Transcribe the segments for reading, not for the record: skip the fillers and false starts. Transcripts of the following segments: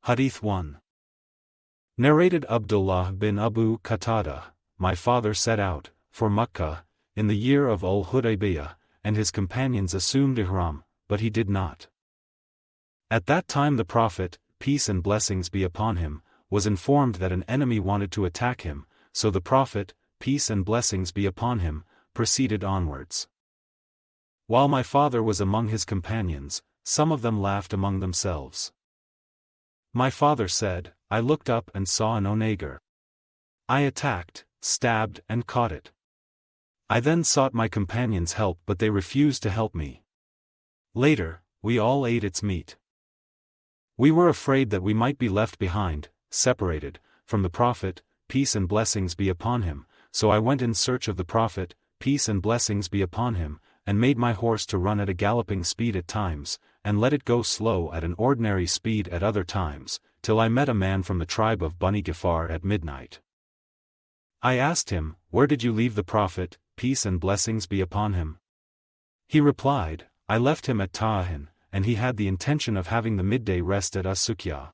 Hadīth 1. Narrated Abdullāh bin Abu Qatada, my father set out, for Makkah, in the year of al-Hudaybiyah, and his companions assumed Ihram, but he did not. At that time the Prophet, peace and blessings be upon him, was informed that an enemy wanted to attack him, so the Prophet, peace and blessings be upon him, proceeded onwards. While my father was among his companions, some of them laughed among themselves. My father said, I looked up and saw an onager. I attacked, stabbed and caught it. I then sought my companions' help but they refused to help me. Later, we all ate its meat. We were afraid that we might be left behind, separated, from the Prophet, peace and blessings be upon him, so I went in search of the Prophet, peace and blessings be upon him, and made my horse to run at a galloping speed at times, and let it go slow at an ordinary speed at other times, till I met a man from the tribe of Bani Gifar at midnight. I asked him, Where did you leave the Prophet, peace and blessings be upon him? He replied, I left him at Ta'ahin, and he had the intention of having the midday rest at As-Suqyah.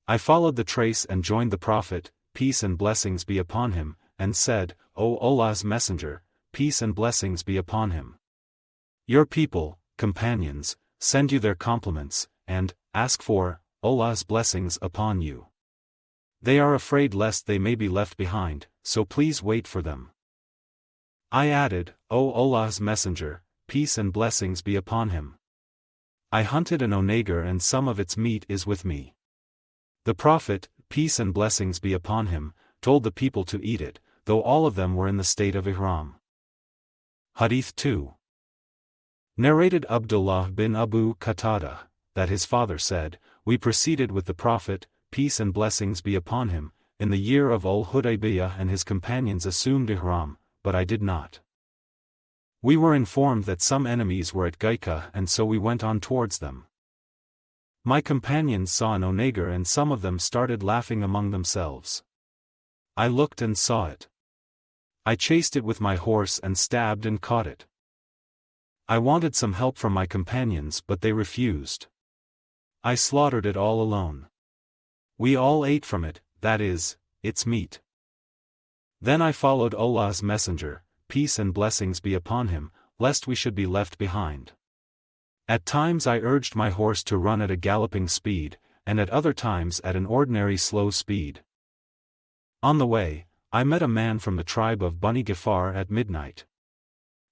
I followed the trace and joined the Prophet, peace and blessings be upon him, and said, O Allah's Messenger, peace and blessings be upon him. Your people, companions, send you their compliments, and ask for Allah's blessings upon you. They are afraid lest they may be left behind, so please wait for them. I added, O Allah's Messenger, peace and blessings be upon him. I hunted an onager and some of its meat is with me. The Prophet, peace and blessings be upon him, told the people to eat it, though all of them were in the state of Ihram. Hadīth 2. Narrated Abdullāh bin Abu Qatada, that his father said, We proceeded with the Prophet, peace and blessings be upon him, in the year of al-Hudaybiyah and his companions assumed Ihram, but I did not. We were informed that some enemies were at Gaika and so we went on towards them. My companions saw an onager and some of them started laughing among themselves. I looked and saw it. I chased it with my horse and stabbed and caught it. I wanted some help from my companions but they refused. I slaughtered it all alone. We all ate from it, that is, its meat. Then I followed Allah's Messenger, peace and blessings be upon him, lest we should be left behind. At times I urged my horse to run at a galloping speed, and at other times at an ordinary slow speed. On the way, I met a man from the tribe of Bani Gifar at midnight.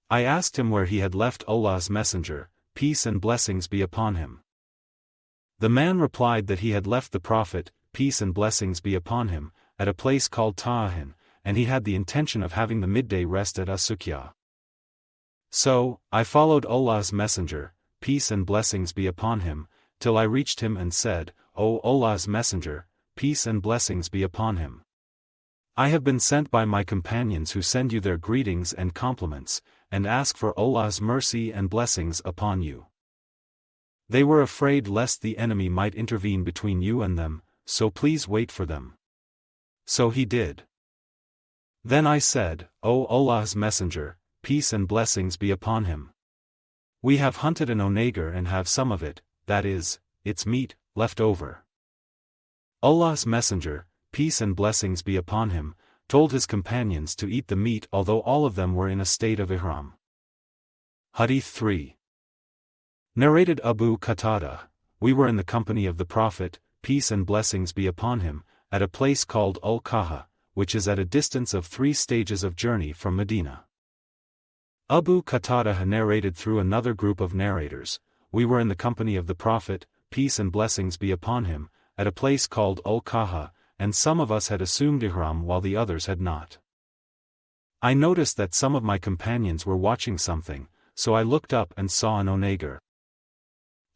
I asked him where he had left Allah's Messenger, peace and blessings be upon him. The man replied that he had left the Prophet, peace and blessings be upon him, at a place called Ta'ahin, and he had the intention of having the midday rest at As-Suqyah. So, I followed Allah's Messenger, peace and blessings be upon him, till I reached him and said, O Allah's Messenger, peace and blessings be upon him. I have been sent by my companions who send you their greetings and compliments, and ask for Allah's mercy and blessings upon you. They were afraid lest the enemy might intervene between you and them, so please wait for them. So he did. Then I said, O Allah's Messenger, peace and blessings be upon him. We have hunted an onager and have some of it, that is, its meat, left over. Allah's Messenger, peace and blessings be upon him, told his companions to eat the meat although all of them were in a state of Ihram. Hadīth 3. Narrated Abu Qatada, we were in the company of the Prophet, peace and blessings be upon him, at a place called Al-Kahah, which is at a distance of 3 stages of journey from Medina. Abu Qatada narrated through another group of narrators, we were in the company of the Prophet, peace and blessings be upon him, at a place called Al-Kahah, and some of us had assumed Ihram while the others had not. I noticed that some of my companions were watching something, so I looked up and saw an onager.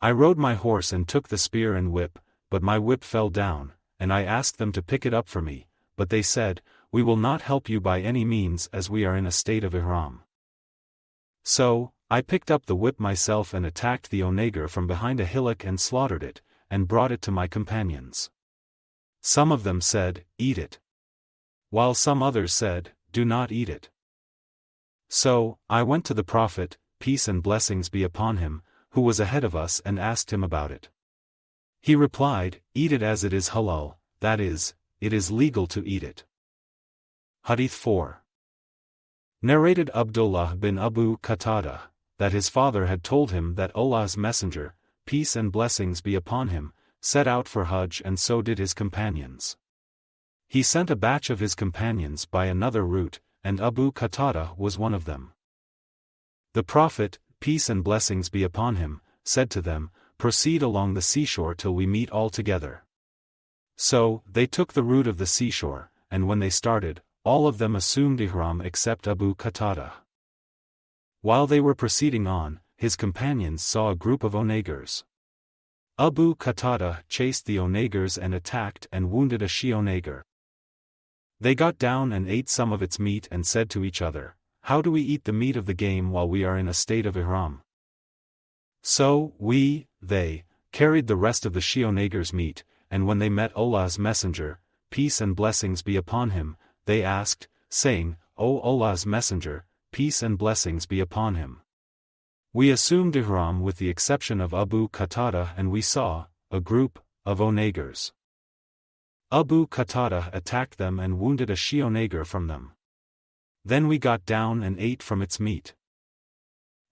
I rode my horse and took the spear and whip, but my whip fell down, and I asked them to pick it up for me, but they said, We will not help you by any means as we are in a state of Ihram. So, I picked up the whip myself and attacked the onager from behind a hillock and slaughtered it, and brought it to my companions. Some of them said, Eat it. While some others said, Do not eat it. So, I went to the Prophet, peace and blessings be upon him, who was ahead of us and asked him about it. He replied, eat it as it is halal, that is, it is legal to eat it. Hadith 4. Narrated Abdullāh bin Abu Qatada, that his father had told him that Allah's Messenger, peace and blessings be upon him, set out for Hajj, and so did his companions. He sent a batch of his companions by another route, and Abu Qatada was one of them. The Prophet, peace and blessings be upon him, said to them, proceed along the seashore till we meet all together. So, they took the route of the seashore, and when they started, all of them assumed Ihram except Abu Qatada. While they were proceeding on, his companions saw a group of onagers. Abu Qatada chased the onagers and attacked and wounded a she-onager. They got down and ate some of its meat and said to each other, how do we eat the meat of the game while we are in a state of Ihram? So, they, carried the rest of the she-onager's meat, and when they met Allah's Messenger, peace and blessings be upon him, they asked, saying, O Allah's Messenger, peace and blessings be upon him. We assumed Ihram with the exception of Abu Qatada, and we saw a group of onagers. Abu Qatada attacked them and wounded a she-onager from them. Then we got down and ate from its meat.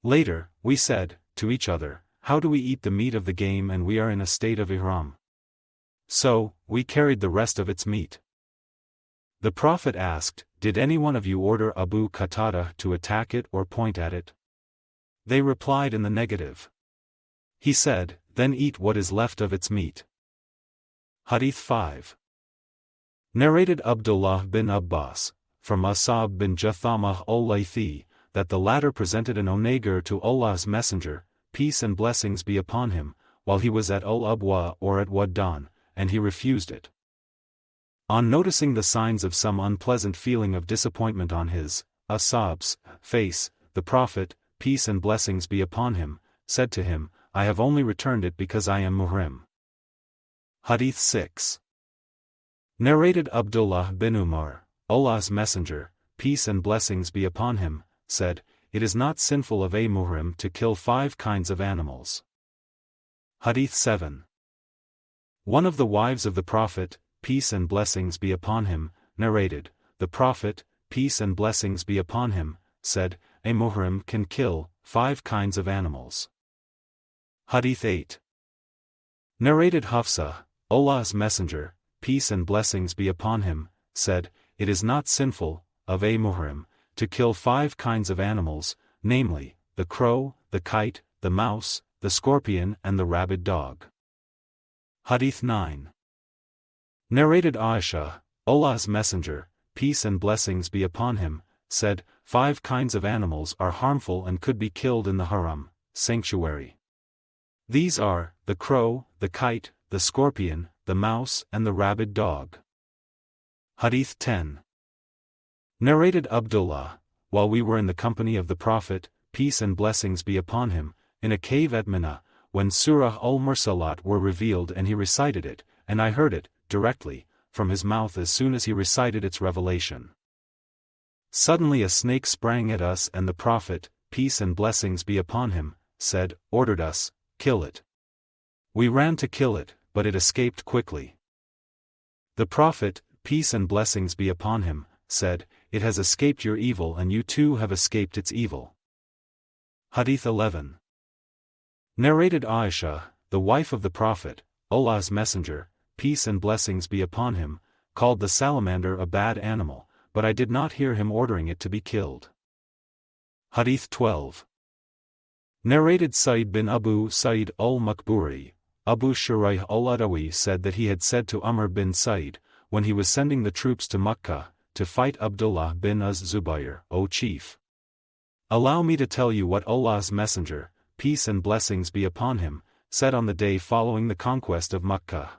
Later, we said to each other, how do we eat the meat of the game and we are in a state of Ihram? So, we carried the rest of its meat. The Prophet asked, did any one of you order Abu Qatada to attack it or point at it? They replied in the negative. He said, then eat what is left of its meat. Hadith 5. Narrated Abdullāh bin Abbas, from Asab bin Jathamah al-Laythi, that the latter presented an onager to Allah's Messenger, peace and blessings be upon him, while he was at Al-Abwa or at Waddan, and he refused it. On noticing the signs of some unpleasant feeling of disappointment on his, Asab's, face, the Prophet, peace and blessings be upon him, said to him, I have only returned it because I am Muhrim. Hadith 6. Narrated Abdullāh bin Umar, Allah's Messenger, peace and blessings be upon him, said, it is not sinful of a Muhrim to kill 5 kinds of animals. Hadith 7. One of the wives of the Prophet, peace and blessings be upon him, narrated, the Prophet, peace and blessings be upon him, said, a Muhrim can kill 5 kinds of animals. Hadith 8. Narrated Hafsa, Allah's Messenger, peace and blessings be upon him, said, it is not sinful of a Muhrim to kill 5 kinds of animals, namely, the crow, the kite, the mouse, the scorpion and the rabid dog. Hadith 9. Narrated Aisha, Allah's Messenger, peace and blessings be upon him, said, 5 kinds of animals are harmful and could be killed in the Haram, sanctuary. These are, the crow, the kite, the scorpion, the mouse and the rabid dog. Hadith 10. Narrated Abdullāh, while we were in the company of the Prophet, peace and blessings be upon him, in a cave at Mina, when Surah al-Mursalat were revealed and he recited it, and I heard it, directly, from his mouth as soon as he recited its revelation. Suddenly a snake sprang at us and the Prophet, peace and blessings be upon him, ordered us, kill it. We ran to kill it, but it escaped quickly. The Prophet, peace and blessings be upon him, said, it has escaped your evil and you too have escaped its evil. Hadith 11. Narrated Aisha, the wife of the Prophet, Allah's Messenger, peace and blessings be upon him, called the salamander a bad animal, but I did not hear him ordering it to be killed. Hadith 12. Narrated Sa'id bin Abu Sa'id al-Makburi, Abu Shuraih al-Adawi said that he had said to Amr bin Sa'id, when he was sending the troops to Makkah, to fight Abdullāh bin Az-Zubayr, O chief. Allow me to tell you what Allah's Messenger, peace and blessings be upon him, said on the day following the conquest of Makkah.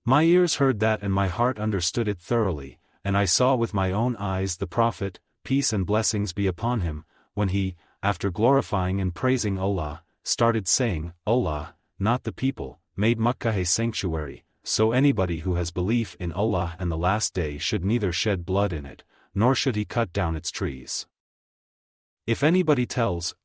My ears heard that and my heart understood it thoroughly, and I saw with my own eyes the Prophet, peace and blessings be upon him, when he, after glorifying and praising Allah, started saying, Allah, not the people, made Makkah a sanctuary, so anybody who has belief in Allah and the last day should neither shed blood in it, nor should he cut down its trees. If anybody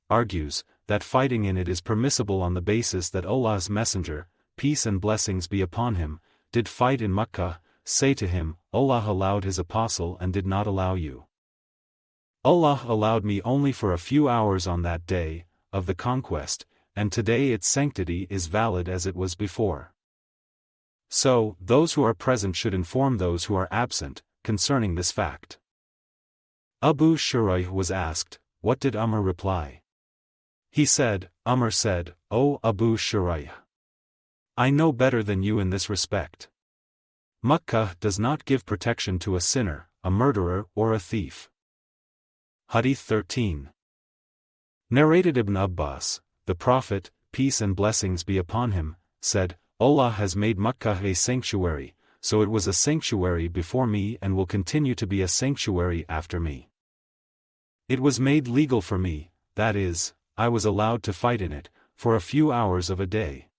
argues, that fighting in it is permissible on the basis that Allah's Messenger, peace and blessings be upon him, did fight in Makkah, say to him, Allah allowed his apostle and did not allow you. Allah allowed me only for a few hours on that day of the conquest, and today its sanctity is valid as it was before. So, those who are present should inform those who are absent, concerning this fact. Abu Shuraih was asked, what did Umar reply? He said, Umar said, O Abu Shuraih, I know better than you in this respect. Makkah does not give protection to a sinner, a murderer or a thief. Hadith 13. Narrated Ibn Abbas, the Prophet, peace and blessings be upon him, said, Allah has made Makkah a sanctuary, so it was a sanctuary before me and will continue to be a sanctuary after me. It was made legal for me, that is, I was allowed to fight in it, for a few hours of a day.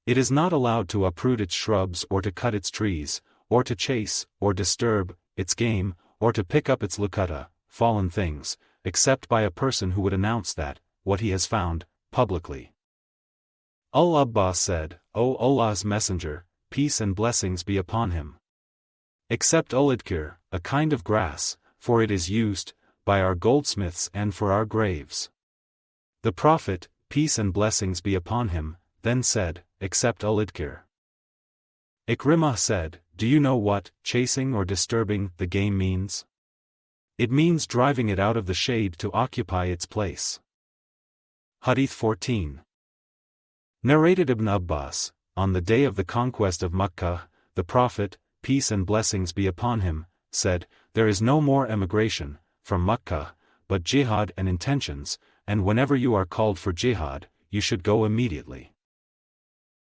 It is not allowed to uproot its shrubs or to cut its trees, or to chase, or disturb, its game, or to pick up its luqata, fallen things, except by a person who would announce that, what he has found, publicly. Al-Abbas said, O Allah's Messenger, peace and blessings be upon him. Except al-Idkir, a kind of grass, for it is used, by our goldsmiths and for our graves. The Prophet, peace and blessings be upon him, then said, except al-Idkir. Ikrimah said, do you know what, chasing or disturbing, the game means? It means driving it out of the shade to occupy its place. Hadith 14. Narrated Ibn Abbas, on the day of the conquest of Makkah, the Prophet, peace and blessings be upon him, said, there is no more emigration, from Makkah, but jihad and intentions, and whenever you are called for jihad, you should go immediately.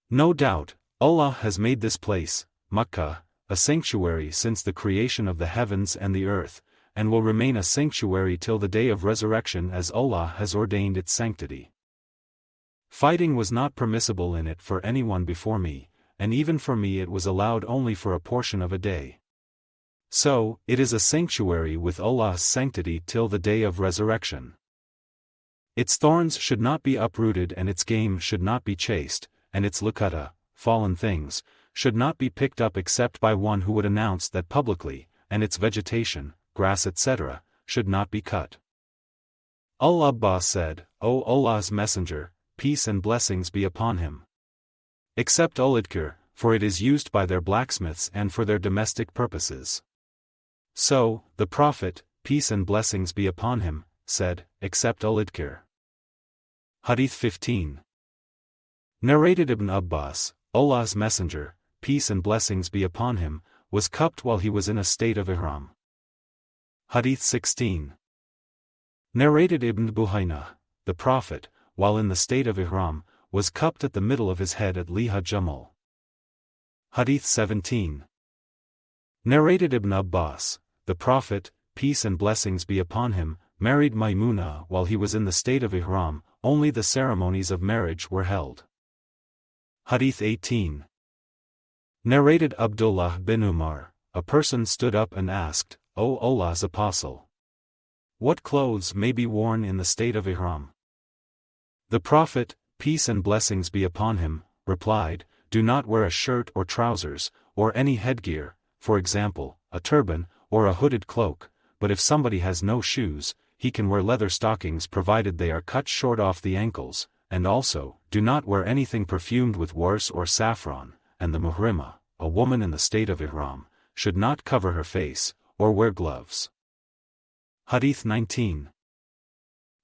No doubt, Allah has made this place, Makkah, a sanctuary since the creation of the heavens and the earth, and will remain a sanctuary till the day of resurrection as Allah has ordained its sanctity. Fighting was not permissible in it for anyone before me, and even for me it was allowed only for a portion of a day. So, it is a sanctuary with Allah's sanctity till the day of resurrection. Its thorns should not be uprooted and its game should not be chased, and its luqata, fallen things, should not be picked up except by one who would announce that publicly, and its vegetation, grass etc., should not be cut. Al-Abbas said, O Allah's Messenger, peace and blessings be upon him. Except al-Idkir, for it is used by their blacksmiths and for their domestic purposes. So, the Prophet, peace and blessings be upon him, said, except al-Idkir. Hadith 15. Narrated Ibn Abbas, Allah's Messenger, peace and blessings be upon him, was cupped while he was in a state of Ihram. Hadith 16. Narrated Ibn Buhayna, the Prophet, while in the state of Ihram, was cupped at the middle of his head at Liha Jamal. Hadith 17. Narrated Ibn Abbas, the Prophet, peace and blessings be upon him, married Maymuna while he was in the state of Ihram, only the ceremonies of marriage were held. Hadith 18. Narrated Abdullāh bin Umar, a person stood up and asked, O Allah's Apostle, what clothes may be worn in the state of Ihram? The Prophet, peace and blessings be upon him, replied, do not wear a shirt or trousers, or any headgear, for example, a turban, or a hooded cloak, but if somebody has no shoes, he can wear leather stockings provided they are cut short off the ankles, and also, do not wear anything perfumed with wars or saffron, and the Muhrimah, a woman in the state of Ihram, should not cover her face, or wear gloves. Hadith 19.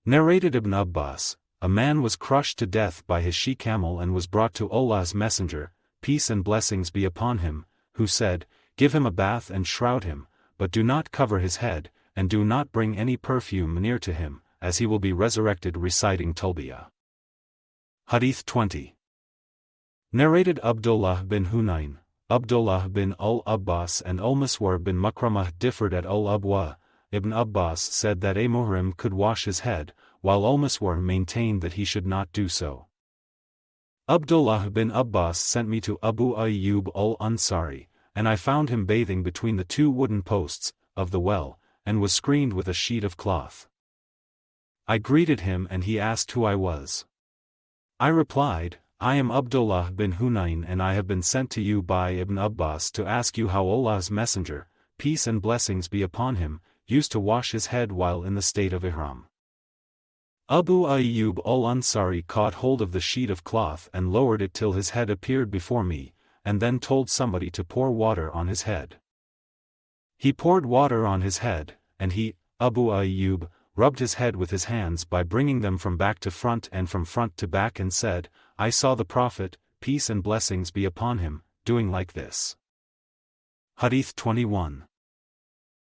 Narrated Ibn Abbas, a man was crushed to death by his she-camel and was brought to Allah's Messenger, peace and blessings be upon him, who said, give him a bath and shroud him, but do not cover his head, and do not bring any perfume near to him, as he will be resurrected reciting Talbiyah. Hadith 20. Narrated Abdullāh bin Hunayn, Abdullāh bin al-Abbas and al-Miswar bin Makramah differed at al-Abwa. Ibn Abbas said that a Muhrim could wash his head, while al-Miswar maintained that he should not do so. Abdullāh bin Abbas sent me to Abu Ayyub al-Ansari, and I found him bathing between the two wooden posts of the well, and was screened with a sheet of cloth. I greeted him and he asked who I was. I replied, I am Abdullāh bin Hunayn and I have been sent to you by Ibn Abbas to ask you how Allah's Messenger, peace and blessings be upon him, used to wash his head while in the state of Ihram. Abu Ayyub al-Ansari caught hold of the sheet of cloth and lowered it till his head appeared before me, and then told somebody to pour water on his head. He poured water on his head, and he, Abu Ayyub, rubbed his head with his hands by bringing them from back to front and from front to back and said, I saw the Prophet, peace and blessings be upon him, doing like this. Hadīth 21.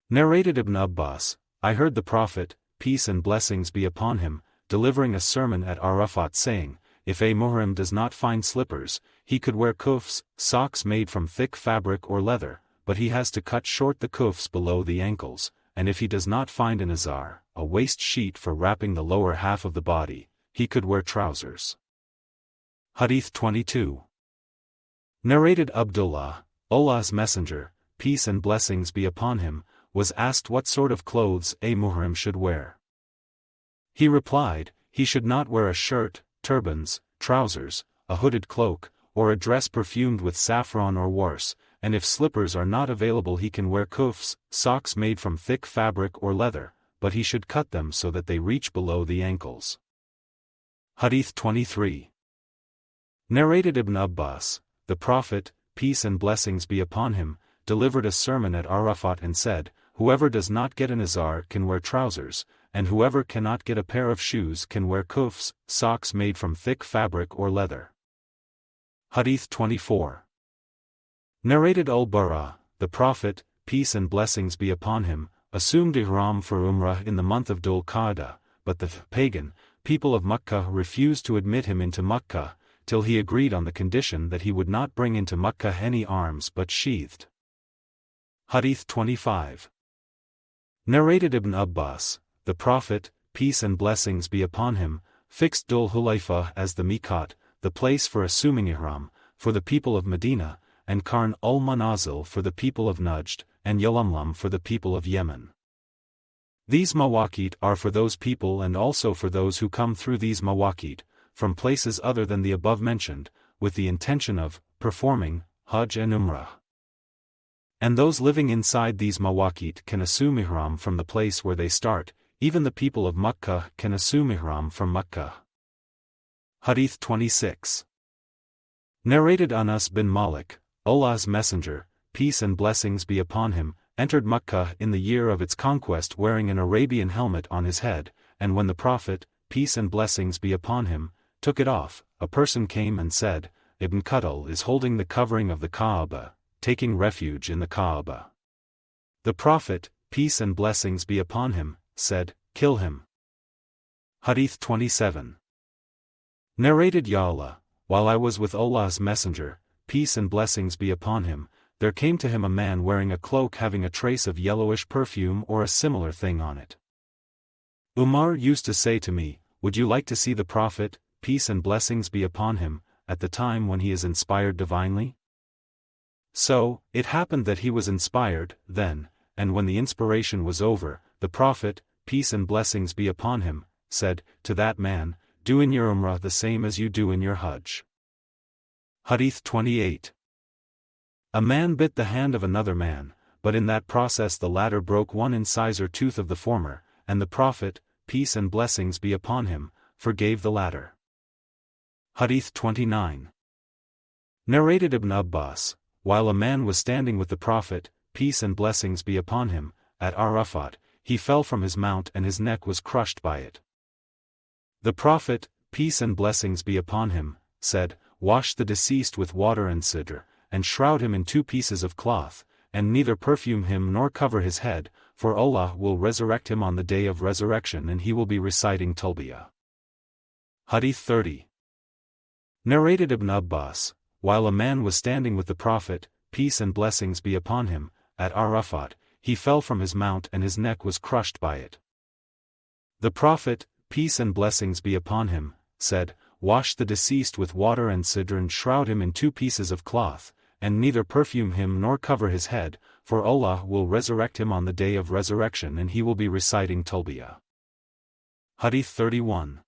Narrated Ibn Abbas, I heard the Prophet, peace and blessings be upon him, delivering a sermon at Arafat saying, if a Muhrim does not find slippers, he could wear kuffs, socks made from thick fabric or leather, but he has to cut short the kuffs below the ankles, and if he does not find an Izar, a waist sheet for wrapping the lower half of the body, he could wear trousers. Hadīth 22. Narrated Abdullāh, Allah's Messenger, peace and blessings be upon him, was asked what sort of clothes a Muhrim should wear. He replied, he should not wear a shirt, turbans, trousers, a hooded cloak, or a dress perfumed with saffron or worse, and if slippers are not available he can wear kuffs, socks made from thick fabric or leather, but he should cut them so that they reach below the ankles. Hadīth 23. Narrated Ibn Abbas, the Prophet, peace and blessings be upon him, delivered a sermon at Arafat and said, whoever does not get an Izar can wear trousers, and whoever cannot get a pair of shoes can wear kuffs, socks made from thick fabric or leather. Hadīth 24. Narrated Al-Barā, the Prophet, peace and blessings be upon him, assumed Ihram for Umrah in the month of Dhul Qa'dah, but the pagan people of Makkah refused to admit him into Makkah, till he agreed on the condition that he would not bring into Makkah any arms but sheathed. Hadīth 25. Narrated Ibn Abbas, the Prophet, peace and blessings be upon him, fixed Dhul Hulayfa as the Miqat, the place for assuming Ihram, for the people of Medina, and Qarn al-Manazil for the people of Najd, and Yalamlam for the people of Yemen. These mawaqit are for those people and also for those who come through these mawaqit, from places other than the above mentioned, with the intention of performing Hajj and Umrah. And those living inside these mawaqit can assume Ihram from the place where they start, even the people of Makkah can assume Ihram from Makkah. Hadīth 26. Narrated Anas bin Malik, Allah's Messenger, peace and blessings be upon him, entered Makkah in the year of its conquest wearing an Arabian helmet on his head, and when the Prophet, peace and blessings be upon him, took it off, a person came and said, Ibn Qutl is holding the covering of the Kaaba, taking refuge in the Kaaba. The Prophet, peace and blessings be upon him, said, kill him. Hadīth 27. Narrated Ya Allah, while I was with Allah's Messenger, peace and blessings be upon him, there came to him a man wearing a cloak having a trace of yellowish perfume or a similar thing on it. Umar used to say to me, would you like to see the Prophet, peace and blessings be upon him, at the time when he is inspired divinely? So, it happened that he was inspired, then, and when the inspiration was over, the Prophet, peace and blessings be upon him, said, to that man, do in your Umrah the same as you do in your Hajj. Hadīth 28. A man bit the hand of another man, but in that process the latter broke one incisor tooth of the former, and the Prophet, peace and blessings be upon him, forgave the latter. Hadīth 29. Narrated Ibn Abbas, while a man was standing with the Prophet, peace and blessings be upon him, at Arafat, he fell from his mount and his neck was crushed by it. The Prophet, peace and blessings be upon him, said, wash the deceased with water and sidr, and shroud him in 2 pieces of cloth, and neither perfume him nor cover his head, for Allah will resurrect him on the day of resurrection and he will be reciting Talbiyah. Hadīth 30. Narrated Ibn Abbas, while a man was standing with the Prophet, peace and blessings be upon him, at Arafat, he fell from his mount and his neck was crushed by it. The Prophet, peace and blessings be upon him, said, wash the deceased with water and sidr and shroud him in 2 pieces of cloth, and neither perfume him nor cover his head, for Allah will resurrect him on the day of resurrection and he will be reciting Talbiyah. Hadīth 31.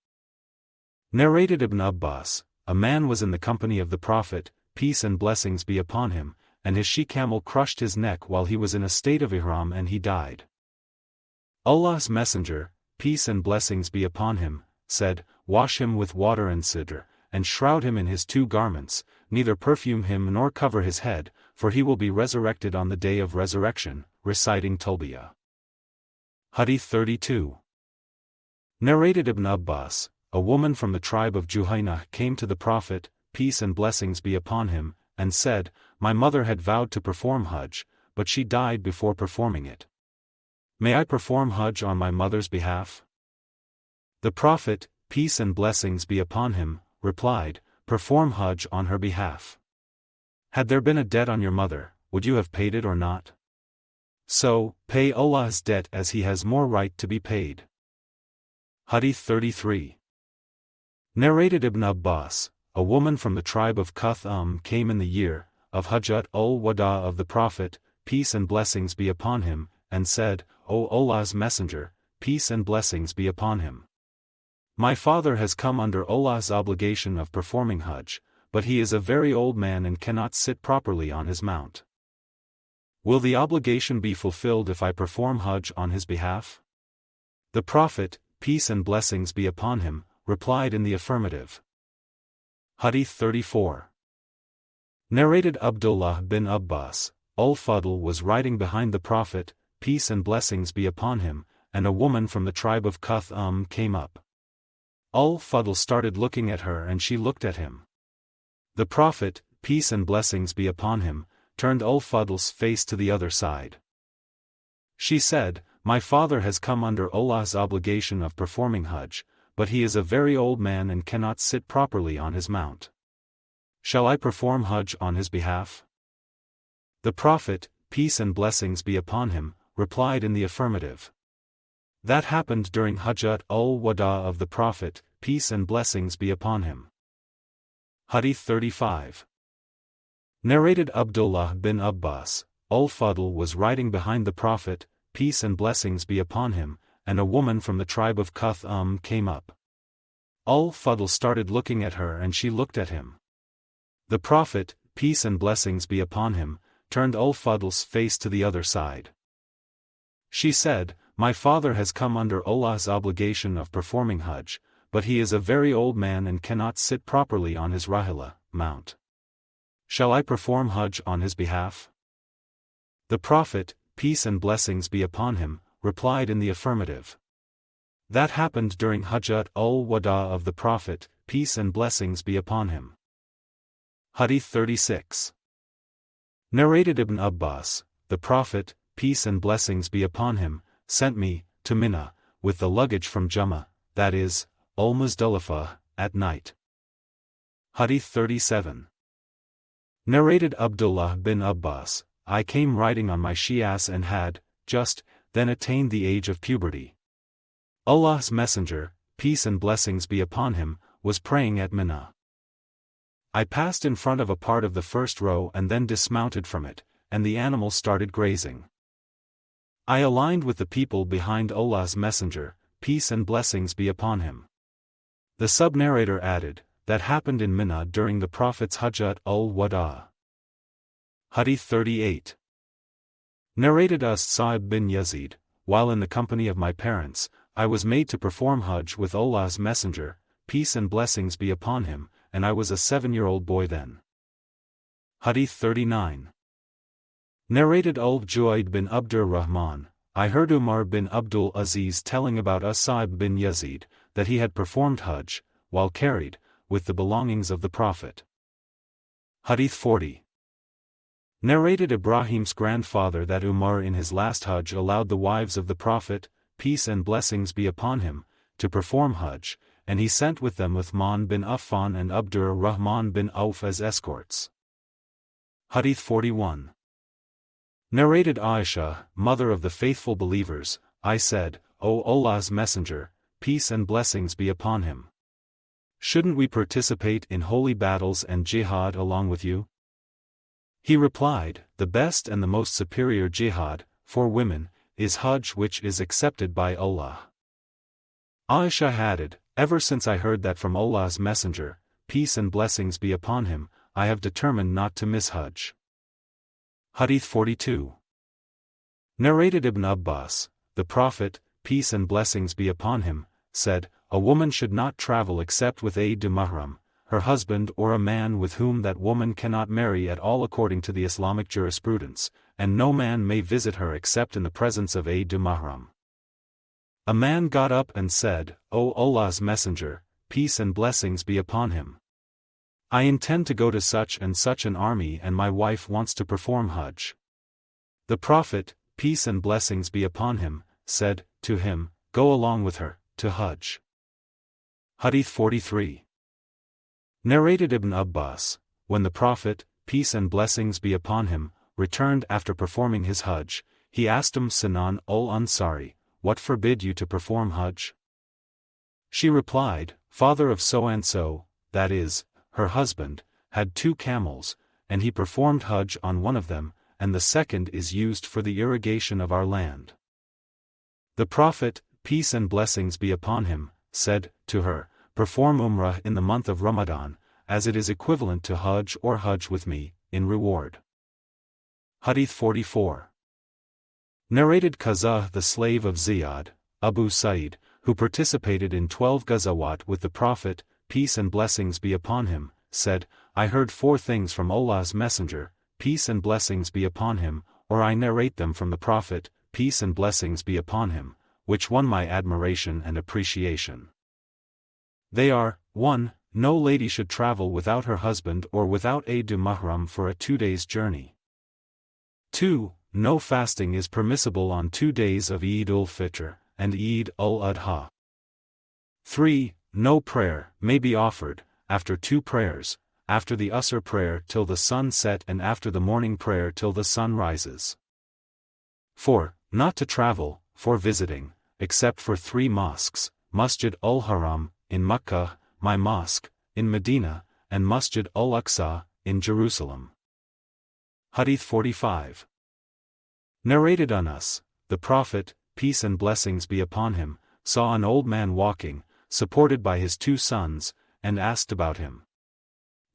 Narrated Ibn Abbas, a man was in the company of the Prophet, peace and blessings be upon him, and his she-camel crushed his neck while he was in a state of Ihram and he died. Allah's Messenger, peace and blessings be upon him, said, wash him with water and sidr, and shroud him in his 2 garments, neither perfume him nor cover his head, for he will be resurrected on the day of resurrection, reciting Talbiyah. Hadith 32. Narrated Ibn Abbas, a woman from the tribe of Juhayna came to the Prophet, peace and blessings be upon him, and said, my mother had vowed to perform Hajj, but she died before performing it. May I perform Hajj on my mother's behalf? The Prophet, peace and blessings be upon him, replied, perform Hajj on her behalf. Had there been a debt on your mother, would you have paid it or not? So, pay Allah's debt as he has more right to be paid. Hadith 33. Narrated Ibn Abbas, a woman from the tribe of Khuff came in the year of Hajjat al-Wada of the Prophet, peace and blessings be upon him, and said, O Allah's Messenger, peace and blessings be upon him. My father has come under Allah's obligation of performing Hajj, but he is a very old man and cannot sit properly on his mount. Will the obligation be fulfilled if I perform Hajj on his behalf? The Prophet, peace and blessings be upon him, replied in the affirmative. Hadith 34. Narrated Abdullāh bin Abbas, Al-Fadl was riding behind the Prophet, peace and blessings be upon him, and a woman from the tribe of Khuff came up. Al-Fadl started looking at her and she looked at him. The Prophet, peace and blessings be upon him, turned Al-Fadl's face to the other side. She said, my father has come under Allah's obligation of performing Hajj, but he is a very old man and cannot sit properly on his mount. Shall I perform Hajj on his behalf? The Prophet, peace and blessings be upon him, replied in the affirmative. That happened during Hajjat al-Wada of the Prophet, peace and blessings be upon him. Hadith 35. Narrated Abdullāh bin Abbas, Al-Fadl was riding behind the Prophet, peace and blessings be upon him, and a woman from the tribe of Khuff came up. Al-Fadl started looking at her and she looked at him. The Prophet, peace and blessings be upon him, turned Al-Fadl's face to the other side. She said, my father has come under Allah's obligation of performing Hajj, but he is a very old man and cannot sit properly on his rahila, mount. Shall I perform Hajj on his behalf? The Prophet, peace and blessings be upon him, replied in the affirmative. That happened during Hajjat al-Wada of the Prophet, peace and blessings be upon him. Hadith 36. Narrated Ibn Abbas, the Prophet, peace and blessings be upon him, sent me to Mina with the luggage from Jumma, that is, Al-Muzdalifah, at night. Hadith 37. Narrated Abdullāh bin Abbas, I came riding on my she-ass and had, just, then attained the age of puberty. Allah's Messenger, peace and blessings be upon him, was praying at Mina. I passed in front of a part of the first row and then dismounted from it, and the animal started grazing. I aligned with the people behind Allah's Messenger, peace and blessings be upon him. The sub-narrator added, that happened in Mina during the Prophet's Hajjat al-Wada. Hadith 38. Narrated as Sa'ib bin Yazid, while in the company of my parents, I was made to perform Hajj with Allah's Messenger, peace and blessings be upon him, and I was a 7-year-old boy then. Hadith 39. Narrated Al-Juayd bin Abdur Rahman, I heard Umar bin Abdul Aziz telling about Sa'ib bin Yazid, that he had performed Hajj, while carried, with the belongings of the Prophet. Hadith 40. Narrated Ibrahim's grandfather that Umar in his last Hajj allowed the wives of the Prophet, peace and blessings be upon him, to perform Hajj, and he sent with them Uthman bin Affan and Abdur Rahman bin Auf as escorts. Hadith 41. Narrated Aisha, mother of the faithful believers, I said, O Allah's Messenger, peace and blessings be upon him. Shouldn't we participate in holy battles and jihad along with you? He replied, the best and the most superior jihad, for women, is Hajj which is accepted by Allah. Aisha added, ever since I heard that from Allah's Messenger, peace and blessings be upon him, I have determined not to miss Hajj. Hadīth 42. Narrated Ibn Abbas, the Prophet, peace and blessings be upon him, said, a woman should not travel except with aid to Muhrim, her husband or a man with whom that woman cannot marry at all according to the Islamic jurisprudence, and no man may visit her except in the presence of aid to Muhrim. A man got up and said, O Allah's Messenger, peace and blessings be upon him. I intend to go to such and such an army and my wife wants to perform Hajj. The Prophet, peace and blessings be upon him, said to him, go along with her, to Hajj. Hadīth 43. Narrated Ibn Abbas, when the Prophet, peace and blessings be upon him, returned after performing his Hajj, he asked Sinan al-Ansari, what forbid you to perform Hajj? She replied, father of so-and-so, that is, her husband, had 2 camels, and he performed Hajj on one of them, and the second is used for the irrigation of our land. The Prophet, peace and blessings be upon him, said to her, perform Umrah in the month of Ramadan, as it is equivalent to Hajj or Hajj with me, in reward. Hadīth 44. Narrated Qazah, the slave of Ziyad, Abu Sa'id, who participated in 12 Ghazawat with the Prophet, peace and blessings be upon him, said, I heard 4 things from Allah's Messenger, peace and blessings be upon him, or I narrate them from the Prophet, peace and blessings be upon him, which won my admiration and appreciation. They are, 1. No lady should travel without her husband or without aid to Muhrim for a 2 days' journey. 2. No fasting is permissible on 2 days of Eid ul-Fitr and Eid al-Adha. 3. No prayer may be offered, after 2 prayers, after the Asr prayer till the sun set and after the morning prayer till the sun rises. 4. Not to travel, for visiting, except for 3 mosques, Masjid al-Haram, in Makkah, my mosque, in Medina, and Masjid al-Aqsa, in Jerusalem. Hadīth 45. Narrated Anas, the Prophet, peace and blessings be upon him, saw an old man walking, supported by his 2 sons, and asked about him.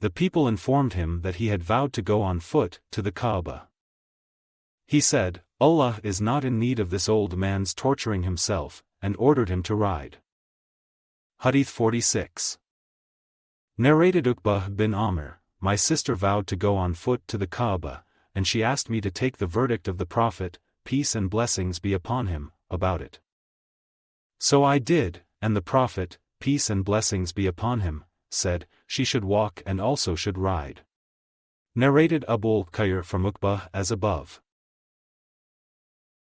The people informed him that he had vowed to go on foot to the Kaaba. He said, Allah is not in need of this old man's torturing himself, and ordered him to ride. Hadīth 46. Narrated Uqbah bin Amr, my sister vowed to go on foot to the Kaaba, and she asked me to take the verdict of the Prophet, peace and blessings be upon him, about it. So I did, and the Prophet, peace and blessings be upon him, said, she should walk and also should ride. Narrated Abu al-Khair from Uqbah as above.